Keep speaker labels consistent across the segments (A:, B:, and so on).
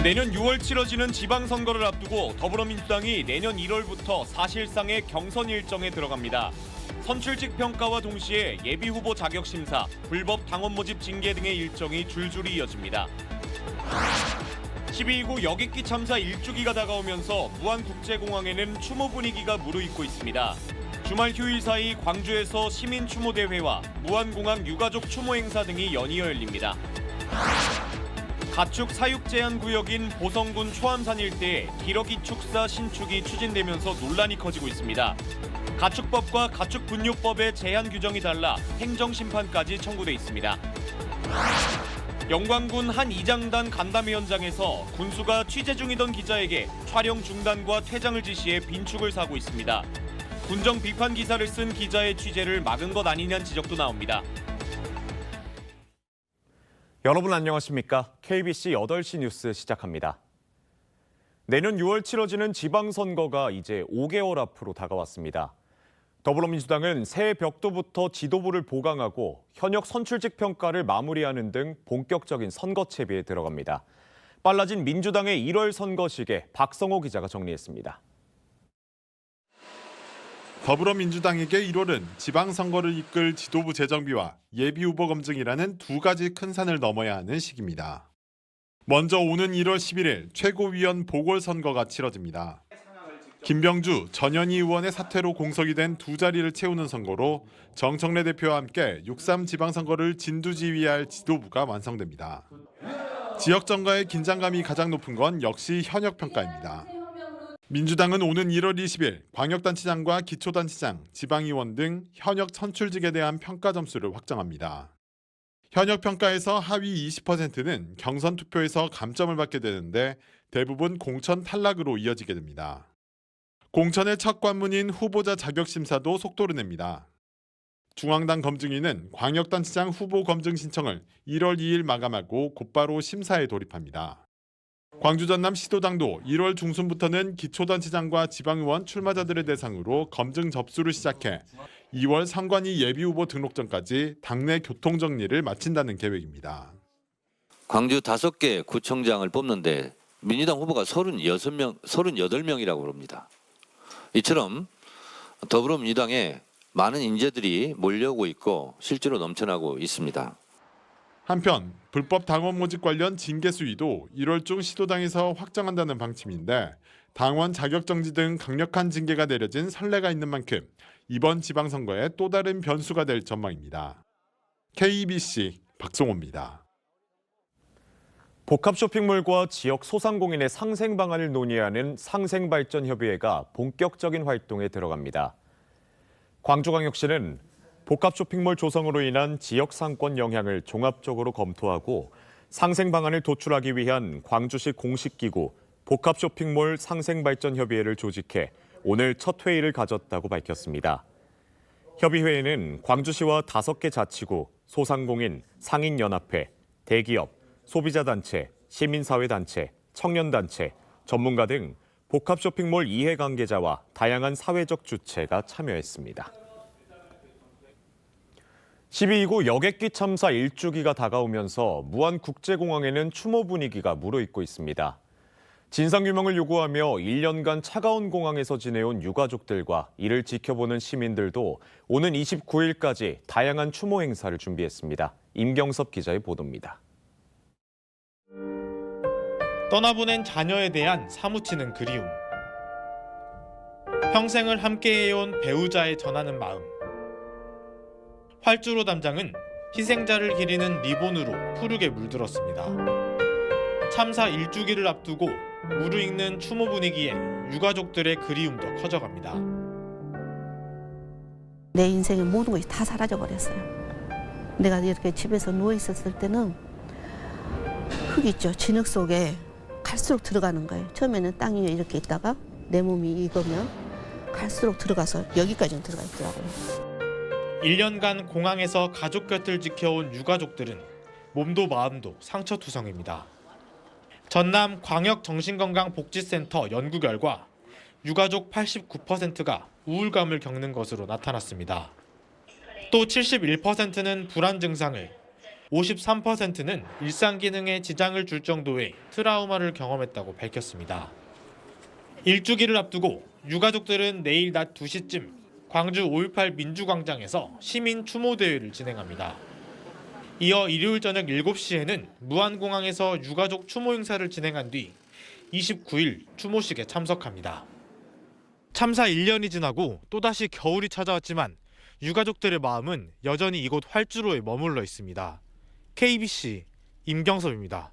A: 내년 6월 치러지는 지방선거를 앞두고 더불어민주당이 내년 1월부터 사실상의 경선 일정에 들어갑니다. 선출직 평가와 동시에 예비후보 자격심사, 불법 당원 모집 징계 등의 일정이 줄줄이 이어집니다. 12.29 여객기 참사 1주기가 다가오면서 무안국제공항에는 추모 분위기가 무르익고 있습니다. 주말 휴일 사이 광주에서 시민 추모 대회와 무안공항 유가족 추모 행사 등이 연이어 열립니다. 가축 사육 제한 구역인 보성군 초암산 일대에 기러기 축사 신축이 추진되면서 논란이 커지고 있습니다. 가축법과 가축분뇨법의 제한 규정이 달라 행정심판까지 청구돼 있습니다. 영광군 한 이장단 간담회 현장에서 군수가 취재 중이던 기자에게 촬영 중단과 퇴장을 지시해 빈축을 사고 있습니다. 군정 비판 기사를 쓴 기자의 취재를 막은 것 아니냐는 지적도 나옵니다.
B: 여러분 안녕하십니까? KBC 8시 뉴스 시작합니다. 내년 6월 치러지는 지방선거가 이제 5개월 앞으로 다가왔습니다. 더불어민주당은 새해 벽도부터 지도부를 보강하고 현역 선출직 평가를 마무리하는 등 본격적인 선거 채비에 들어갑니다. 빨라진 민주당의 1월 선거식에 박성호 기자가 정리했습니다.
C: 더불어민주당에게 1월은 지방선거를 이끌 지도부 재정비와 예비후보 검증이라는 두 가지 큰 산을 넘어야 하는 시기입니다. 먼저 오는 1월 11일 최고위원 보궐선거가 치러집니다. 김병주, 전현희 의원의 사퇴로 공석이 된 두 자리를 채우는 선거로 정청래 대표와 함께 6.3 지방선거를 진두지휘할 지도부가 완성됩니다. 지역 정가의 긴장감이 가장 높은 건 역시 현역 평가입니다. 민주당은 오는 1월 20일 광역단체장과 기초단체장, 지방의원 등 현역 선출직에 대한 평가 점수를 확정합니다. 현역 평가에서 하위 20%는 경선 투표에서 감점을 받게 되는데 대부분 공천 탈락으로 이어지게 됩니다. 공천의 첫 관문인 후보자 자격심사도 속도를 냅니다. 중앙당 검증위는 광역단체장 후보 검증 신청을 1월 2일 마감하고 곧바로 심사에 돌입합니다. 광주 전남 시도당도 1월 중순부터는 기초단체장과 지방의원 출마자들을 대상으로 검증 접수를 시작해 2월 선관위 예비후보 등록전까지 당내 교통정리를 마친다는 계획입니다.
D: 광주 5개 구청장을 뽑는데 민주당 후보가 38명이라고 합니다. 이처럼 더불어민주당에 많은 인재들이 몰려오고 있고 실제로 넘쳐나고 있습니다.
C: 한편 불법 당원 모집 관련 징계 수위도 1월 중 시도당에서 확정한다는 방침인데 당원 자격정지 등 강력한 징계가 내려진 선례가 있는 만큼 이번 지방선거에 또 다른 변수가 될 전망입니다. KBC 박성호입니다.
B: 복합 쇼핑몰과 지역 소상공인의 상생 방안을 논의하는 상생발전협의회가 본격적인 활동에 들어갑니다. 광주광역시는 복합 쇼핑몰 조성으로 인한 지역 상권 영향을 종합적으로 검토하고 상생 방안을 도출하기 위한 광주시 공식기구 복합 쇼핑몰 상생발전협의회를 조직해 오늘 첫 회의를 가졌다고 밝혔습니다. 협의회에는 광주시와 5개 자치구, 소상공인, 상인연합회, 대기업, 소비자단체, 시민사회단체, 청년단체, 전문가 등 복합 쇼핑몰 이해관계자와 다양한 사회적 주체가 참여했습니다. 12.29 여객기 참사 1주기가 다가오면서 무안국제공항에는 추모 분위기가 무르익고 있습니다. 진상규명을 요구하며 1년간 차가운 공항에서 지내온 유가족들과 이를 지켜보는 시민들도 오는 29일까지 다양한 추모 행사를 준비했습니다. 임경섭 기자의 보도입니다.
E: 떠나보낸 자녀에 대한 사무치는 그리움. 평생을 함께해온 배우자에 전하는 마음. 활주로 담장은 희생자를 기리는 리본으로 푸르게 물들었습니다. 참사 1주기를 앞두고 무르익는 추모 분위기에 유가족들의 그리움도 커져갑니다.
F: 내 인생의 모든 것이 다 사라져버렸어요. 내가 이렇게 집에서 누워있었을 때는 흙 있죠. 진흙 속에 갈수록 들어가는 거예요. 처음에는 땅 위에 이렇게 있다가 내 몸이 익으면 갈수록 들어가서 여기까지는 들어가 있더라고요.
E: 1년간 공항에서 가족 곁을 지켜온 유가족들은 몸도 마음도 상처투성입니다. 전남 광역정신건강복지센터 연구 결과 유가족 89%가 우울감을 겪는 것으로 나타났습니다. 또 71%는 불안 증상을, 53%는 일상 기능에 지장을 줄 정도의 트라우마를 경험했다고 밝혔습니다. 일주기를 앞두고 유가족들은 내일 낮 2시쯤 광주 5.18 민주광장에서 시민 추모 대회를 진행합니다. 이어 일요일 저녁 7시에는 무안공항에서 유가족 추모 행사를 진행한 뒤 29일 추모식에 참석합니다. 참사 1년이 지나고 또다시 겨울이 찾아왔지만 유가족들의 마음은 여전히 이곳 활주로에 머물러 있습니다. KBC 임경섭입니다.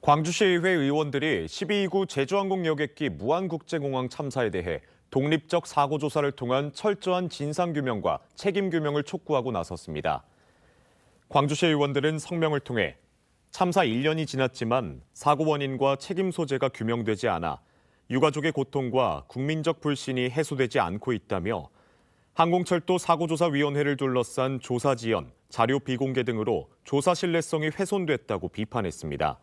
B: 광주시의회 의원들이 12.29 제주항공 여객기 무안국제공항 참사에 대해 독립적 사고조사를 통한 철저한 진상규명과 책임규명을 촉구하고 나섰습니다. 광주시 의원들은 성명을 통해 참사 1년이 지났지만 사고 원인과 책임 소재가 규명되지 않아 유가족의 고통과 국민적 불신이 해소되지 않고 있다며 항공철도 사고조사위원회를 둘러싼 조사 지연, 자료 비공개 등으로 조사 신뢰성이 훼손됐다고 비판했습니다.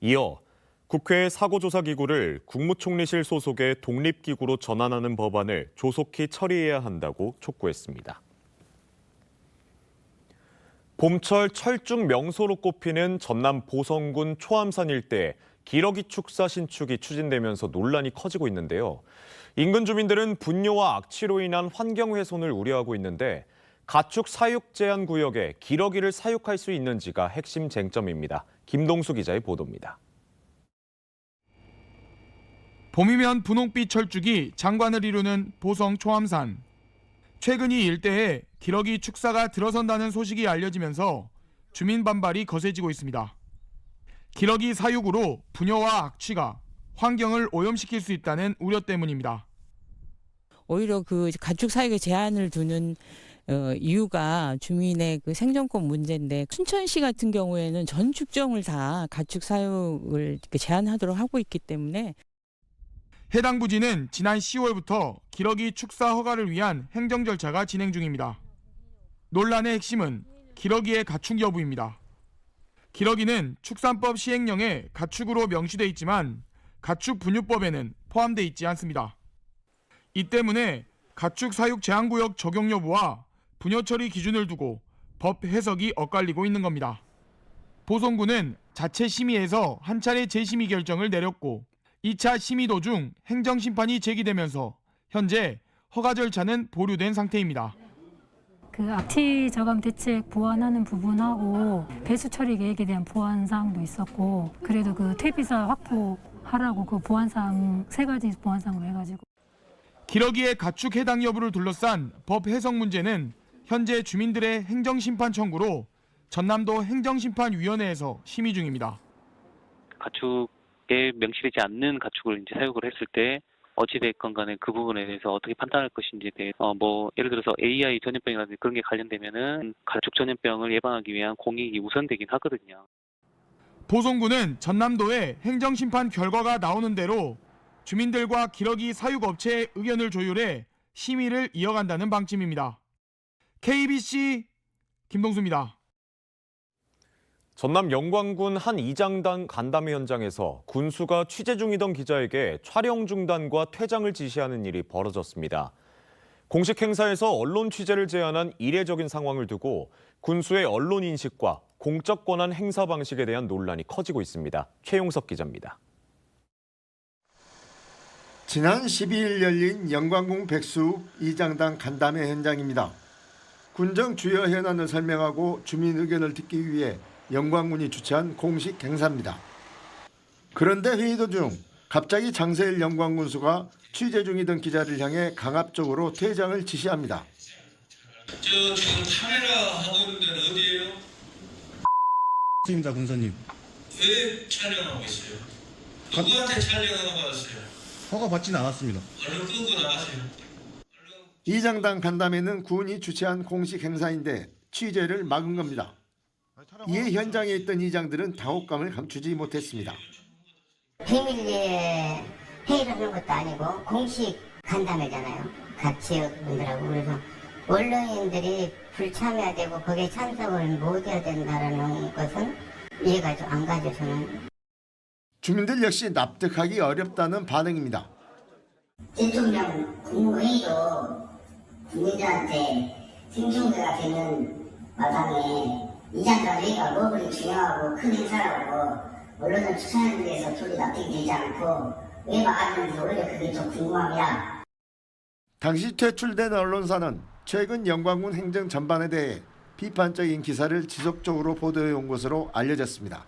B: 이어 국회의 사고조사기구를 국무총리실 소속의 독립기구로 전환하는 법안을 조속히 처리해야 한다고 촉구했습니다. 봄철 철쭉 명소로 꼽히는 전남 보성군 초암산 일대에 기러기 축사 신축이 추진되면서 논란이 커지고 있는데요. 인근 주민들은 분뇨와 악취로 인한 환경 훼손을 우려하고 있는데 가축 사육 제한 구역에 기러기를 사육할 수 있는지가 핵심 쟁점입니다. 김동수 기자의 보도입니다.
G: 봄이면 분홍빛 철쭉이 장관을 이루는 보성 초암산. 최근 이 일대에 기러기 축사가 들어선다는 소식이 알려지면서 주민 반발이 거세지고 있습니다. 기러기 사육으로 분뇨와 악취가 환경을 오염시킬 수 있다는 우려 때문입니다.
H: 오히려 그 가축 사육에 제한을 두는 이유가 주민의 그 생존권 문제인데 춘천시 같은 경우에는 전 축정을 다 가축 사육을 제한하도록 하고 있기 때문에
G: 해당 부지는 지난 10월부터 기러기 축사 허가를 위한 행정 절차가 진행 중입니다. 논란의 핵심은 기러기의 가축 여부입니다. 기러기는 축산법 시행령에 가축으로 명시돼 있지만 가축 분유법에는 포함돼 있지 않습니다. 이 때문에 가축 사육 제한구역 적용 여부와 분뇨 처리 기준을 두고 법 해석이 엇갈리고 있는 겁니다. 보성군은 자체 심의에서 한 차례 재심의 결정을 내렸고 2차 심의 도중 행정심판이 제기되면서 현재 허가 절차는 보류된 상태입니다.
I: 그 악취 저감 대책 보완하는 부분하고 배수 처리 계획에 대한 보완 사항도 있었고 그래도 그 퇴비사 확보하라고 그 보완 사항 3가지 보완 사항으로 해가지고
G: 기러기의 가축 해당 여부를 둘러싼 법 해석 문제는 현재 주민들의 행정심판 청구로 전남도 행정심판위원회에서 심의 중입니다.
J: 가축에 명시되지 않는 가축을 이제 사육을 했을 때 어찌됐건 간에 그 부분에 대해서 어떻게 판단할 것인지에 대해서 예를 들어서 AI 전염병이라든지 그런 게 관련되면은 가축 전염병을 예방하기 위한 공익이 우선되긴 하거든요.
G: 보성군은 전남도의 행정심판 결과가 나오는 대로 주민들과 기러기 사육업체의 의견을 조율해 심의를 이어간다는 방침입니다. KBC 김동수입니다.
B: 전남 영광군 한 이장단 간담회 현장에서 군수가 취재 중이던 기자에게 촬영 중단과 퇴장을 지시하는 일이 벌어졌습니다. 공식 행사에서 언론 취재를 제한한 이례적인 상황을 두고 군수의 언론 인식과 공적 권한 행사 방식에 대한 논란이 커지고 있습니다. 최용석 기자입니다.
K: 지난 12일 열린 영광군 백수 이장단 간담회 현장입니다. 군정 주요 현안을 설명하고 주민 의견을 듣기 위해 영광군이 주최한 공식 행사입니다. 그런데 회의 도중 갑자기 장세일 영광군수가 취재 중이던 기자를 향해 강압적으로 퇴장을 지시합니다.
L: 저 지금 카메라 하고 있는 데는 어디예요?
M: 입니다, 군사님.
L: 왜 촬영하고 있어요? 누구한테 촬영하고 받았어요?
M: 허가 받지는 않았습니다.
L: 얼른 끄고 나가세요.
K: 이장단 간담회는 군이 주최한 공식 행사인데 취재를 막은 겁니다. 이에 현장에 있던 이장들은 당혹감을 감추지 못했습니다.
N: 비밀리에 회의를 하는 것도 아니고 공식 간담회잖아요. 각 지역분들하고. 그래서 언론인들이 불참해야 되고 거기에 참석을 못 해야 된다는 것은 이해가 좀 안 가죠, 저는.
K: 주민들 역시 납득하기 어렵다는 반응입니다.
N: 대통령 국무회의도 국민들한테 생중계가 되는 마당에 이장과 내가 뭐 그리 중요하고 큰 행사라고 언론을 추천하는 데서 표도 납득이 되지 않고 왜 막았는지 오히려 그게 좀 궁금합니다.
K: 당시 퇴출된 언론사는 최근 영광군 행정 전반에 대해 비판적인 기사를 지속적으로 보도해온 것으로 알려졌습니다.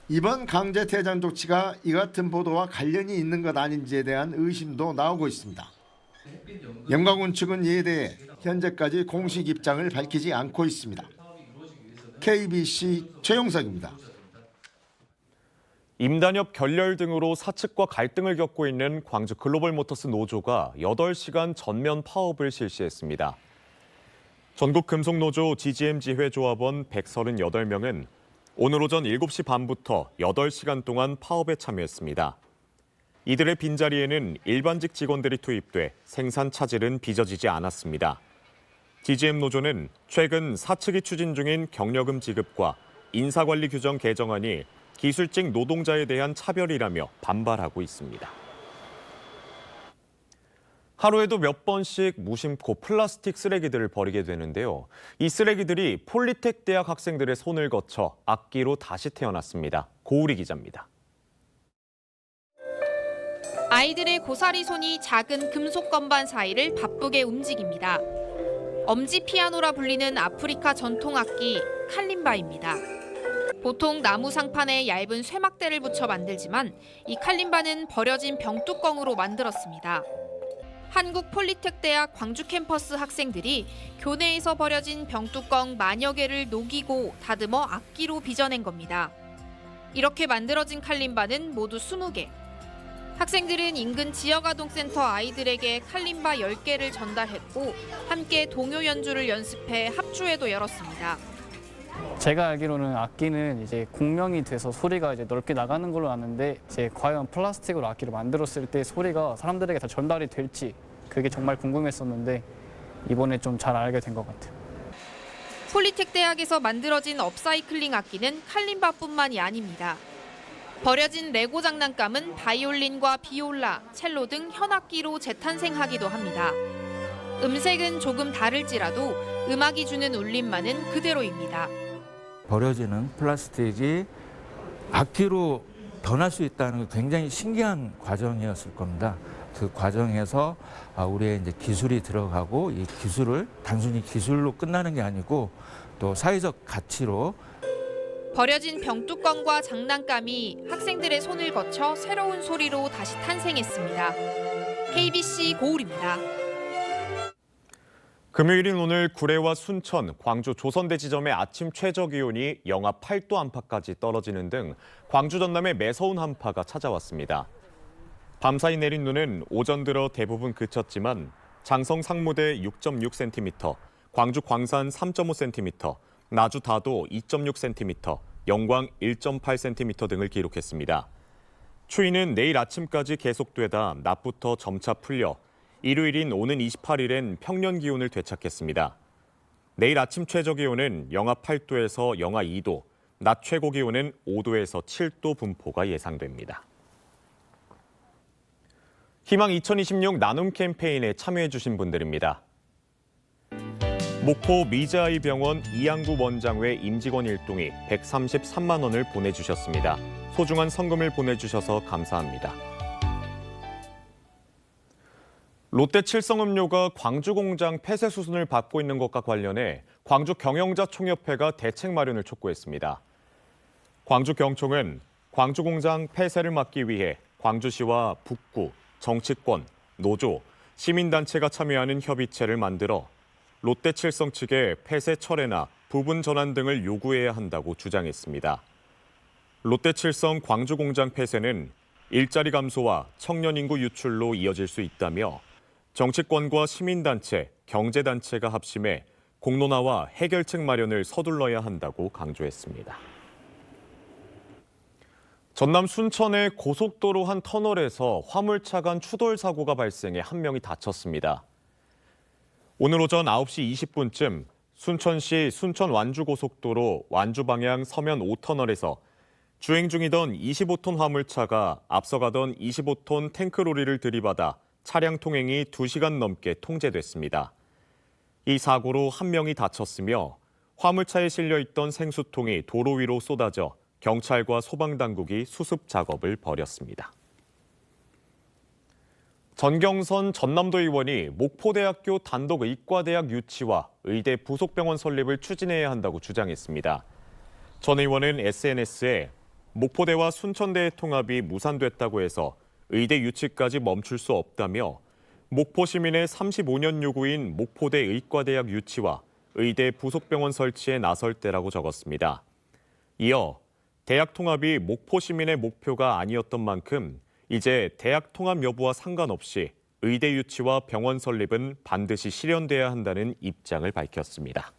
K: 이번 강제 퇴장 조치가 이 같은 보도와 관련이 있는 것 아닌지에 대한 의심도 나오고 있습니다. 영광군 측은 이에 대해 현재까지 공식 입장을 밝히지 않고 있습니다. KBC 최용석입니다.
B: 임단협 결렬 등으로 사측과 갈등을 겪고 있는 광주 글로벌모터스 노조가 8시간 전면 파업을 실시했습니다. 전국금속노조 GGM-지회조합원 138명은 오늘 오전 7시 반부터 8시간 동안 파업에 참여했습니다. 이들의 빈자리에는 일반직 직원들이 투입돼 생산 차질은 빚어지지 않았습니다. GGM-노조는 최근 사측이 추진 중인 경력금 지급과 인사관리 규정 개정안이 기술직 노동자에 대한 차별이라며 반발하고 있습니다. 하루에도 몇 번씩 무심코 플라스틱 쓰레기들을 버리게 되는데요. 이 쓰레기들이 폴리텍 대학 학생들의 손을 거쳐 악기로 다시 태어났습니다. 고우리 기자입니다.
O: 아이들의 고사리 손이 작은 금속 건반 사이를 바쁘게 움직입니다. 엄지 피아노라 불리는 아프리카 전통 악기 칼림바입니다. 보통 나무 상판에 얇은 쇠막대를 붙여 만들지만 이 칼림바는 버려진 병뚜껑으로 만들었습니다. 한국 폴리텍 대학 광주 캠퍼스 학생들이 교내에서 버려진 병뚜껑 만여 개를 녹이고 다듬어 악기로 빚어낸 겁니다. 이렇게 만들어진 칼림바는 모두 20개. 학생들은 인근 지역아동센터 아이들에게 칼림바 10개를 전달했고 함께 동요 연주를 연습해 합주회도 열었습니다.
P: 제가 알기로는 악기는 이제 공명이 돼서 소리가 이제 넓게 나가는 걸로 아는데 이제 과연 플라스틱으로 악기를 만들었을 때 소리가 사람들에게 다 전달이 될지 그게 정말 궁금했었는데 이번에 좀 잘 알게 된 것 같아요.
O: 폴리텍 대학에서 만들어진 업사이클링 악기는 칼림바뿐만이 아닙니다. 버려진 레고 장난감은 바이올린과 비올라, 첼로 등 현악기로 재탄생하기도 합니다. 음색은 조금 다를지라도 음악이 주는 울림만은 그대로입니다.
Q: 버려지는 플라스틱이 악기로 변할 수 있다는 게 굉장히 신기한 과정이었을 겁니다. 그 과정에서 우리의 이제 기술이 들어가고 이 기술을 단순히 기술로 끝나는 게 아니고 또 사회적 가치로
O: 버려진 병뚜껑과 장난감이 학생들의 손을 거쳐 새로운 소리로 다시 탄생했습니다. KBC 고울입니다.
B: 금요일인 오늘 구례와 순천, 광주 조선대 지점의 아침 최저기온이 영하 8도 안팎까지 떨어지는 등 광주 전남의 매서운 한파가 찾아왔습니다. 밤사이 내린 눈은 오전 들어 대부분 그쳤지만 장성 상무대 6.6cm, 광주 광산 3.5cm, 나주 다도 2.6cm, 영광 1.8cm 등을 기록했습니다. 추위는 내일 아침까지 계속되다 낮부터 점차 풀려 일요일인 오는 28일엔 평년 기온을 되찾겠습니다. 내일 아침 최저 기온은 영하 8도에서 영하 2도, 낮 최고 기온은 5도에서 7도 분포가 예상됩니다. 희망 2026 나눔 캠페인에 참여해 주신 분들입니다. 목포 미자아이 병원 이양구 원장외 임직원 일동이 133만 원을 보내주셨습니다. 소중한 성금을 보내주셔서 감사합니다. 롯데 칠성음료가 광주 공장 폐쇄 수순을 받고 있는 것과 관련해 광주 경영자 총협회가 대책 마련을 촉구했습니다. 광주 경총은 광주 공장 폐쇄를 막기 위해 광주시와 북구, 정치권, 노조, 시민단체가 참여하는 협의체를 만들어 롯데 칠성 측에 폐쇄 철회나 부분 전환 등을 요구해야 한다고 주장했습니다. 롯데 칠성 광주 공장 폐쇄는 일자리 감소와 청년 인구 유출로 이어질 수 있다며 정치권과 시민단체, 경제단체가 합심해 공론화와 해결책 마련을 서둘러야 한다고 강조했습니다. 전남 순천의 고속도로 한 터널에서 화물차 간 추돌 사고가 발생해 한 명이 다쳤습니다. 오늘 오전 9시 20분쯤 순천시 순천 완주고속도로 완주 방향 서면 5터널에서 주행 중이던 25톤 화물차가 앞서가던 25톤 탱크로리를 들이받아 차량 통행이 2시간 넘게 통제됐습니다. 이 사고로 한 명이 다쳤으며 화물차에 실려 있던 생수통이 도로 위로 쏟아져 경찰과 소방당국이 수습 작업을 벌였습니다. 전경선 전남도 의원이 목포대학교 단독 의과대학 유치와 의대 부속병원 설립을 추진해야 한다고 주장했습니다. 전 의원은 SNS에 목포대와 순천대의 통합이 무산됐다고 해서 의대 유치까지 멈출 수 없다며 목포 시민의 35년 요구인 목포대 의과대학 유치와 의대 부속병원 설치에 나설 때라고 적었습니다. 이어 대학 통합이 목포 시민의 목표가 아니었던 만큼 이제 대학 통합 여부와 상관없이 의대 유치와 병원 설립은 반드시 실현돼야 한다는 입장을 밝혔습니다.